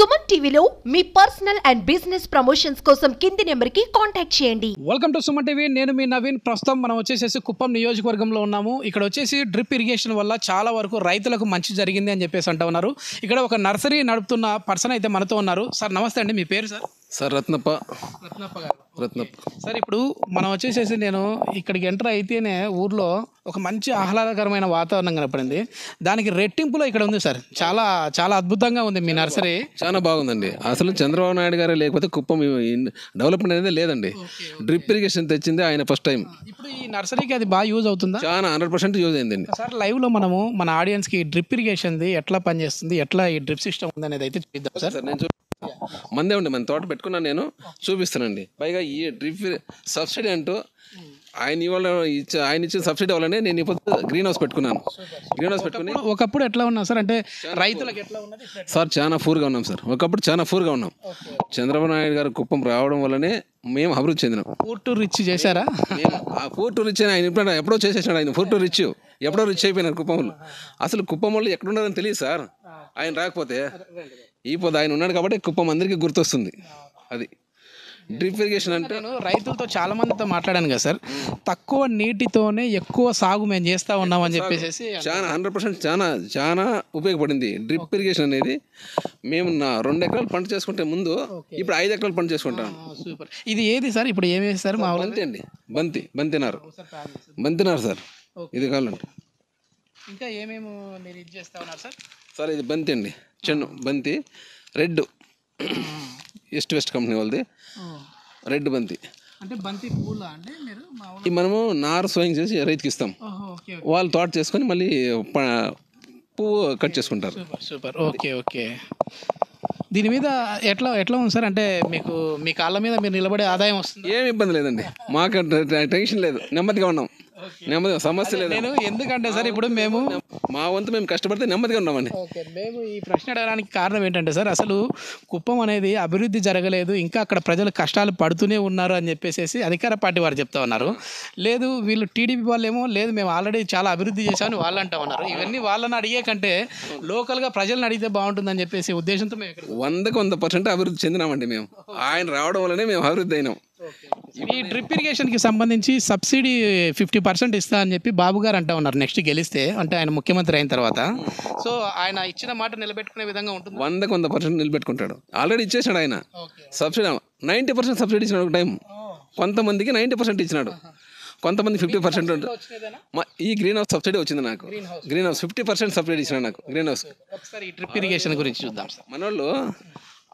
సుమన్ టీవీలో మీ personal and business promotions కోసం కింది నెంబర్కి కాంటాక్ట్ చేయండి. Welcome to Suman TV. నేను మీ నవీన్. ప్రస్తుతం మనం వచ్చేసి కుప్పం నియోజకవర్గంలో ఉన్నాము. ఇక్కడ వచ్చేసి డ్రిప్ ఇరిగేషన్ వల్ల చాలా వరకు రైతులకు మంచి జరిగింది అని చెప్పేసి అంటూ ఉన్నారు. ఇక్కడ ఒక నర్సరీ నడుపుతున్న పర్సన్ అయితే మనతో ఉన్నారు. సార్ నమస్తే అండి, మీ పేరు సార్? సార్ రత్నప్ప గారు. సార్ ఇప్పుడు మనం వచ్చేసేసి నేను ఇక్కడికి ఎంటర్ అయితేనే ఊర్లో ఒక మంచి ఆహ్లాదకరమైన వాతావరణం కనపడింది. దానికి రెట్టింపులో ఇక్కడ ఉంది సార్. చాలా చాలా అద్భుతంగా ఉంది మీ నర్సరీ. చాలా బాగుందండి. అసలు చంద్రబాబు నాయుడు గారే లేకపోతే కుప్పం డెవలప్మెంట్ అనేది లేదండి. డ్రిప్ ఇరిగేషన్ తెచ్చింది ఆయన ఫస్ట్ టైం. ఇప్పుడు ఈ నర్సరీకి అది బాగా యూజ్ అవుతుందా? చాలా 100% యూజ్ అయిందండి. సార్ లైవ్లో మనము మన ఆడియన్స్కి డ్రిప్ ఇరిగేషన్ది ఎట్లా పనిచేస్తుంది, ఎట్లా ఈ డ్రిప్ సిస్టమ్ ఉంది అనేది అయితే చూద్దాం సార్. నేను మందే ఉండి మన తోట పెట్టుకున్నాను, నేను చూపిస్తానండి. పైగా ఈ డ్రిప్ సబ్సిడీ అంటూ ఆయన ఇచ్చిన సబ్సిడీ వల్లనే నేను ఇప్పుడు గ్రీన్ హౌస్ పెట్టుకున్నాను. గ్రీన్ హౌస్ పెట్టుకుని ఒకప్పుడు ఎట్లా ఉన్నాం సార్, అంటే రైతులకు ఎట్లా ఉన్నది సార్? చాలా పూర్గా ఉన్నాం సార్. ఒకప్పుడు చాలా పూర్గా ఉన్నాం. చంద్రబాబు నాయుడు గారు కుప్పం రావడం వల్లనే మేము అభివృద్ధి చెందినాం. పూర్ టు రిచ్ చేశారా? ఆ పూర్ టు రిచ్ ఆయన ఇప్పుడు ఎప్పుడో చేసేసాడు. ఆయన పూర్ టు రిచ్ ఎప్పుడో రిచ్ అయిపోయినారు కుప్పంలో. అసలు కుప్పం వాళ్ళు ఎక్కడున్నారని తెలియదు సార్. ఆయన రాకపోతే ఈ పొద్దు ఆయన ఉన్నాడు కాబట్టి కుప్పం అందరికీ గుర్తొస్తుంది. అది డ్రిప్ ఇరిగేషన్ అంటే. నేను రైతులతో చాలా మందితో మాట్లాడాను కదా సార్, తక్కువ నీటితోనే ఎక్కువ సాగు మేము చేస్తూ ఉన్నాం అని చెప్పేసి చాలా 100% చాలా ఉపయోగపడింది డ్రిప్ ఇరిగేషన్ అనేది. మేము 2 ఎకరాలు పంట చేసుకుంటే ముందు ఇప్పుడు 5 ఎకరాలు పంట చేసుకుంటాం. సూపర్. ఇది ఏది సార్? ఇప్పుడు ఏమి వేస్తారు? మా బంతి అండి. బంతినారు సార్. ఇది కావాలంటే ఇంకా ఏమేమి మీరు ఇది చేస్తా ఉన్నారు సార్? సార్ ఇది బంతి అండి, చెన్ను బంతి, రెడ్ వెస్ట్ కంపెనీ వాళ్ళది రెడ్ బంతి. అంటే బంతి పూల అంటే మీరు ఈ మనము నారు స్వయం చేసి రైతుకి ఇస్తాం. వాళ్ళు తోట చేసుకొని మళ్ళీ పువ్వు కట్ చేసుకుంటారు. సూపర్. ఓకే. దీని మీద ఎట్లా ఉంది సార్? అంటే మీకు మీ కాళ్ళ మీద మీరు నిలబడే ఆదాయం వస్తుంది? ఏమి ఇబ్బంది లేదండి, మాకు టెన్షన్ లేదు, నెమ్మదిగా ఉన్నాం. నెమ్మదిగా సమస్య లేదు. నేను ఎందుకంటే సార్ ఇప్పుడు మేము మా వంతు మేము కష్టపడితే నెమ్మదిగా ఉన్నామండి. మేము ఈ ప్రశ్న అడగడానికి కారణం ఏంటంటే సార్, అసలు కుప్పం అనేది అభివృద్ధి జరగలేదు, ఇంకా అక్కడ ప్రజలు కష్టాలు పడుతూనే ఉన్నారు అని చెప్పేసి అధికార పార్టీ వారు చెప్తా ఉన్నారు. లేదు వీళ్ళు టీడీపీ వాళ్ళేమో లేదు మేము ఆల్రెడీ చాలా అభివృద్ధి చేశామని వాళ్ళు అంటా ఉన్నారు. ఇవన్నీ వాళ్ళని అడిగే కంటే లోకల్గా ప్రజలను అడిగితే బాగుంటుందని చెప్పేసి ఉద్దేశంతో మేము 100% అభివృద్ధి చెందినామండి. మేము ఆయన రావడం వల్లనే మేము అభివృద్ధి అయినాం. ఈ డ్రిప్ ఇరిగేషన్కి సంబంధించి సబ్సిడీ 50% ఇస్తా అని చెప్పి బాబు గారు అంటా ఉన్నారు. నెక్స్ట్ గెలిస్తే అంటే ఆయన ముఖ్యమంత్రి అయిన తర్వాత. సో ఆయన ఇచ్చిన మాట నిలబెట్టుకునే విధంగా ఉంటుంది. 100% నిలబెట్టుకుంటాడు. ఆల్రెడీ ఇచ్చేసాడు ఆయన సబ్సిడీ. 90% సబ్సిడీ ఇచ్చినాడు ఒక టైం. కొంతమందికి 90% ఇచ్చినాడు, కొంతమంది 50%. ఈ గ్రీన్ హౌస్ సబ్సిడీ వచ్చింది నాకు. గ్రీన్ హౌస్ 50% సబ్సిడీ ఇచ్చినాడు నాకు గ్రీన్ హౌస్. ఒకసారి ఈ డ్రిప్ ఇరిగేషన్ గురించి చూద్దాం సార్. మన వాళ్ళు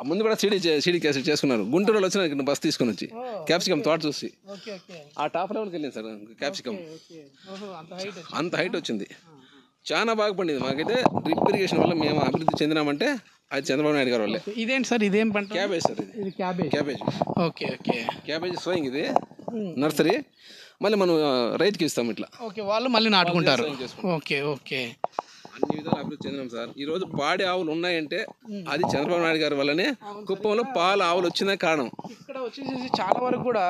ముందు కూడా సీడీ క్యాసెట్ చేసుకున్నారు. గుంటూరులో వచ్చిన బస్ తీసుకొని వచ్చి క్యాప్సికమ్ తోట చూసి ఆ టాప్ లెవెల్కి వెళ్ళింది సార్. క్యాప్సికమ్ అంత హైట్ వచ్చింది, చాలా బాగా పండింది. మాకైతే డ్రిప్ ఇరిగేషన్ వల్ల మేము అభివృద్ధి చెందినామంటే అది చంద్రబాబు నాయుడు గారి వల్లే. ఇదేంటి సార్? ఇదేం పంట? Cabbage sir. ఇది క్యాబేజ్. ఓకే. క్యాబేజ్ స్వయం ఇది నర్సరీ. మళ్ళీ మనం రైతుకి ఇస్తాం ఇట్లా. వాళ్ళు మళ్ళీ నాటుకుంటారు. ఓకే. అన్ని విధాలు అభివృద్ధి చెందినాం సార్. ఈ రోజు పాడి ఆవులు ఉన్నాయంటే అది చంద్రబాబు నాయుడు గారి వల్లనే. కుప్పంలో పాల ఆవులు వచ్చిన కారణం. ఇక్కడ వచ్చేసి చాలా వరకు కూడా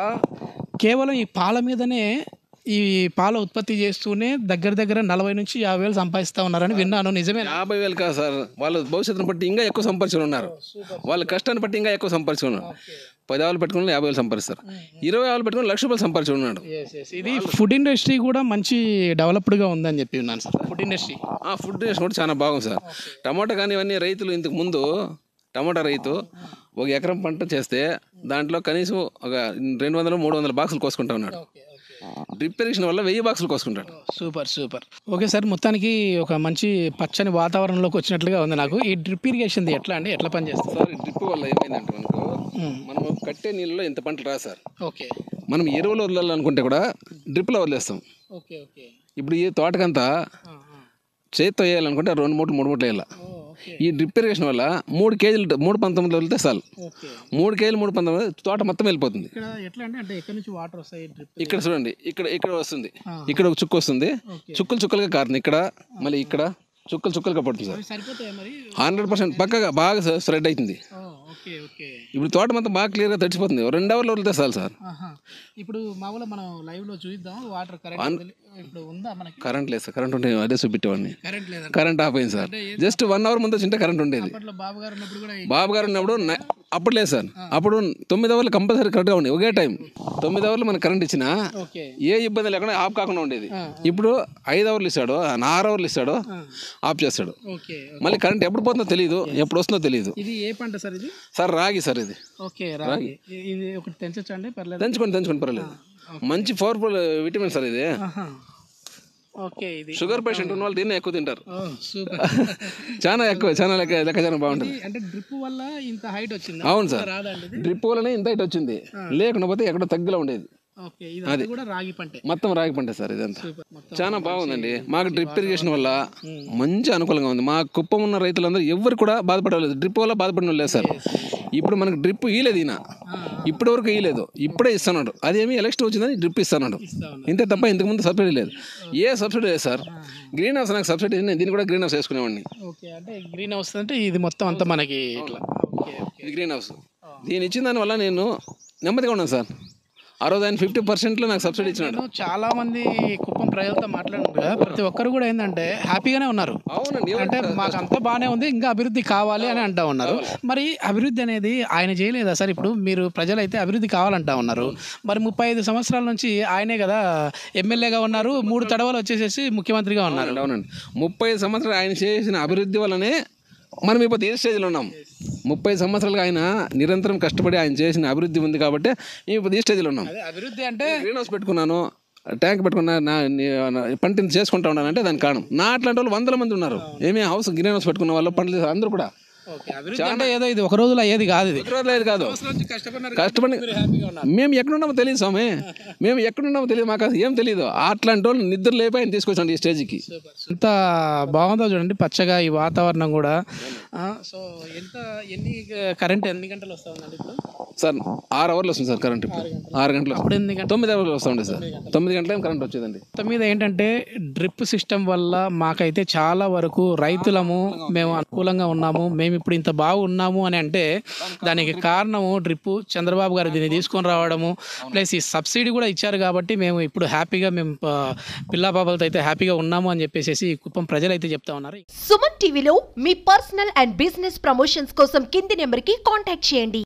కేవలం ఈ పాల మీదనే, ఈ పాల ఉత్పత్తి చేస్తూనే దగ్గర 40,000 నుంచి 50,000 సంపాదిస్తూ ఉన్నారని విన్నాను. నిజమే? 50,000 కాదు సార్, వాళ్ళ భవిష్యత్తును బట్టి ఇంకా ఎక్కువ సంపాదించుకుని ఉన్నారు. వాళ్ళ కష్టాన్ని బట్టి ఇంకా ఎక్కువ సంపాదించుకున్నారు. 10 ఆవులు పెట్టుకుని 50,000 సంపాదిస్తారు. 20 ఆవులు పెట్టుకుని ₹1,00,000 సంపాదించుకున్నాడు. ఇది ఫుడ్ ఇండస్ట్రీ కూడా మంచి డెవలప్డ్గా ఉందని చెప్పి ఉన్నాను సార్. ఫుడ్ ఇండస్ట్రీ కూడా చాలా బాగుంది సార్. టమాటా కానీ ఇవన్నీ రైతులు ఇంతకు ముందు టమాటా రైతు 1 ఎకరం పంట చేస్తే దాంట్లో కనీసం ఒక 200-300 బాక్సులు కోసుకుంటా ఉన్నాడు. డ్రిప్ ఇరిగేషన్ వల్ల 1000 బాక్సులు కోసుకుంటాడు. సూపర్. ఓకే సార్, మొత్తానికి ఒక మంచి పచ్చని వాతావరణంలోకి వచ్చినట్లుగా ఉంది నాకు. ఈ డ్రిప్ ఇరిగేషన్ ఎట్లా అండి, ఎట్లా పనిచేస్తుంది సార్? ఈ డ్రిప్ వల్ల ఏమైందంటే మనం కట్టే నీళ్ళలో ఇంత పంటలు రా సార్. ఓకే. మనం ఎరువులు వదలాలనుకుంటే కూడా డ్రిప్లో వదిలేస్తాం. ఇప్పుడు ఈ తోటకంతా చేతితో వేయాలనుకుంటే 2 మూటలు 3 మూటలు వేయాలి. ఈ డ్రిప్ ఇరిగేషన్ వల్ల 3 కేజీలు 3.19 వెళ్తే చాలు. 3 కేజీలు 3.19 తోట మొత్తం వెళ్ళిపోతుంది. ఇక్కడ చూడండి, ఇక్కడ వస్తుంది, ఇక్కడ ఒక చుక్క వస్తుంది, చుక్కలుగా కారుతుంది. ఇక్కడ మళ్ళీ ఇక్కడ చుక్కలుగా పడుతుంది సార్. 100% పక్కగా బాగా స్ప్రెడ్ అవుతుంది. ఇప్పుడు తోట మొత్తం బాగా క్లియర్గా తడిచిపోతుంది 2 అవర్లు వదిలితే చాలు సార్. ఇప్పుడు మామూలుగా మనం లైవ్లో చూద్దాం వాటర్ కరెంట్ ఇప్పుడు ఉందా మనకి? కరెంట్ లేదు సార్, కరెంట్ ఉంటే అదే చూపెట్టేవాడిని. కరెంట్ లేదా? కరెంట్ ఆఫ్ అయింది సార్. జస్ట్ 1 అవర్ ముందు వచ్చింటే కరెంట్ ఉండేది. అప్పట్లో బాబు గారు ఉన్నప్పుడు కూడా బాబు గారు ఉన్నప్పుడు అప్పుడు లేదు సార్, అప్పుడు 9 అవర్లు కంపల్సరీ కరెక్ట్గా ఉండేది. ఒకే టైం 9 అవర్లు మనకు కరెంట్ ఇచ్చినా ఓకే ఏ ఇబ్బంది లేకుండా ఆఫ్ కాకుండా ఉండేది. ఇప్పుడు 5 అవర్లు ఇస్తాడు, 6 అవర్లు ఇస్తాడు, ఆఫ్ చేస్తాడు. ఓకే. మళ్ళీ కరెంట్ ఎప్పుడు పోతుందో తెలియదు, ఎప్పుడు వస్తుందో తెలియదు. ఇది ఏ పంట సార్ ఇది? సార్ రాగి సార్ ఇది. ఓకే రాగి. ఇది ఒకటి తెంచండి పర్లేదు. తెంచుకోండి పర్లేదు. మంచి పవర్ఫుల్ విటమిన్ సార్ ఇది. ఓకే. ఇది షుగర్ పేషెంట్ ఉన్న వాళ్ళు దీన్ని ఎక్కువ తింటారు. సూపర్. చాలా లెక్క చాలా బాగుంటుంది. అంటే డ్రిప్ వల్ల ఇంత హైట్ వచ్చింది? అవును సార్, డ్రిప్ వల్లనే ఇంత హైట్ వచ్చింది, లేకపోతే ఎక్కడో తగ్గిలా ఉండేది. ఓకే. ఇది కూడా రాగి పంటే? మొత్తం రాగి పంటే సార్ ఇదంతా. చాలా బాగుందండి. మాకు డ్రిప్ ఇరిగేషన్ వల్ల మంచి అనుకూలంగా ఉంది. మా కుప్పం ఉన్న రైతులందరూ ఎవరు కూడా బాధపడలేదు, డ్రిప్ వల్ల బాధపడిన లేదు సార్. ఇప్పుడు మనకు డ్రిప్ ఇయలేదు, ఈయన ఇప్పటి వరకు ఇయలేదు, ఇప్పుడే ఇస్తున్నాడు. అదేమి ఎలక్షన్ వచ్చిందని డ్రిప్ ఇస్తున్నాడు, ఇంతే తప్ప ఇంతకుముందు సబ్సిడీ లేదు. ఏ సబ్సిడీ లేదు సార్. గ్రీన్ హౌస్ నాకు సబ్సిడీ, నేను దీన్ని కూడా గ్రీన్ హౌస్ వేసుకునేవాడిని. ఓకే. అంటే గ్రీన్ హౌస్ అంటే ఇది మొత్తం అంతా మనకి ఇట్లా? ఇది గ్రీన్ హౌస్. దీని ఇచ్చిన దానివల్ల నేను నెమ్మదిగా ఉన్నాను సార్. ఆ రోజు ఆయన 50%లో నాకు సబ్సిడీ ఇచ్చినాడు. చాలా మంది కుప్పం ప్రజలతో మాట్లాడినారు కదా, ప్రతి ఒక్కరు కూడా ఏంటంటే హ్యాపీగానే ఉన్నారు. అవునండి, అంటే మాకు అంతా బాగానే ఉంది, ఇంకా అభివృద్ధి కావాలి అని అంటా ఉన్నారు. మరి అభివృద్ధి అనేది ఆయన చేయలేదా సార్? ఇప్పుడు మీరు ప్రజలైతే అభివృద్ధి కావాలంటా ఉన్నారు, మరి 35 సంవత్సరాల నుంచి ఆయనే కదా ఎమ్మెల్యేగా ఉన్నారు, 3 తడవలు వచ్చేసేసి ముఖ్యమంత్రిగా ఉన్నారు. అవునండి, 30 సంవత్సరాలు ఆయన చేసిన అభివృద్ధి వల్లనే మనం ఇప్పుడు ఏ స్టేజ్లో ఉన్నాం. 30 సంవత్సరాలుగా ఆయన నిరంతరం కష్టపడి ఆయన చేసిన అభివృద్ధి ఉంది కాబట్టి మేము ఇప్పుడు ఈ స్టేజ్లో ఉన్నాం. అభివృద్ధి అంటే గ్రీన్ హౌస్ పెట్టుకున్నాను, ట్యాంక్ పెట్టుకున్నా, పంటని చేసుకుంటా ఉన్నానంటే దానికి కారణం నా అట్లాంటి వాళ్ళు 100 మంది ఉన్నారు. ఏమీ హౌస్ గ్రీన్ హౌస్ పెట్టుకున్న వాళ్ళు పంటలు అందరూ కూడా. అంటే ఏదో ఇది ఒక రోజులో అయ్యేది కాదు, ఇది కాదు. కష్టపడి మేము ఎక్కడున్నామో తెలియదు స్వామి, మేము ఎక్కడున్నామో తెలియదు, మాకు అసలు ఏం తెలియదు. అట్లాంటి వాళ్ళు నిద్ర లేపి ఆయన తీసుకొచ్చాడు ఈ స్టేజ్కి. ఎంత బాగుందో చూడండి, పచ్చగా ఈ వాతావరణం కూడా. సో ఎన్ని కరెంట్ ఎన్ని గంటలు వస్తుందండి ఇప్పుడు సార్? 6 అవర్లు వస్తుంది సార్ కరెంట్. ఇప్పుడు 6 గంటలు, అప్పుడు 9 అవర్లు వస్తుంది సార్. 9 గంటల కరెంట్ వచ్చేదండి. మొత్తం మీద ఏంటంటే డ్రిప్ సిస్టమ్ వల్ల మాకైతే చాలా వరకు రైతులము మేము అనుకూలంగా ఉన్నాము, మేము ఇప్పుడు ఇంత బాగున్నాము అని అంటే దానికి కారణము డ్రిప్. చంద్రబాబు గారు దీన్ని తీసుకొని రావడము, ప్లస్ ఈ సబ్సిడీ కూడా ఇచ్చారు కాబట్టి మేము ఇప్పుడు హ్యాపీగా మేము పిల్లా బాబాలతో అయితే హ్యాపీగా ఉన్నాము అని చెప్పేసి కుప్పం ప్రజలు అయితే చెప్తా ఉన్నారు. సుమన్ టీవీలో మీ పర్సనల్ అండ్ బిజినెస్ ప్రమోషన్స్ కోసం కింది నెంబర్కి కాంటాక్ట్ చేయండి.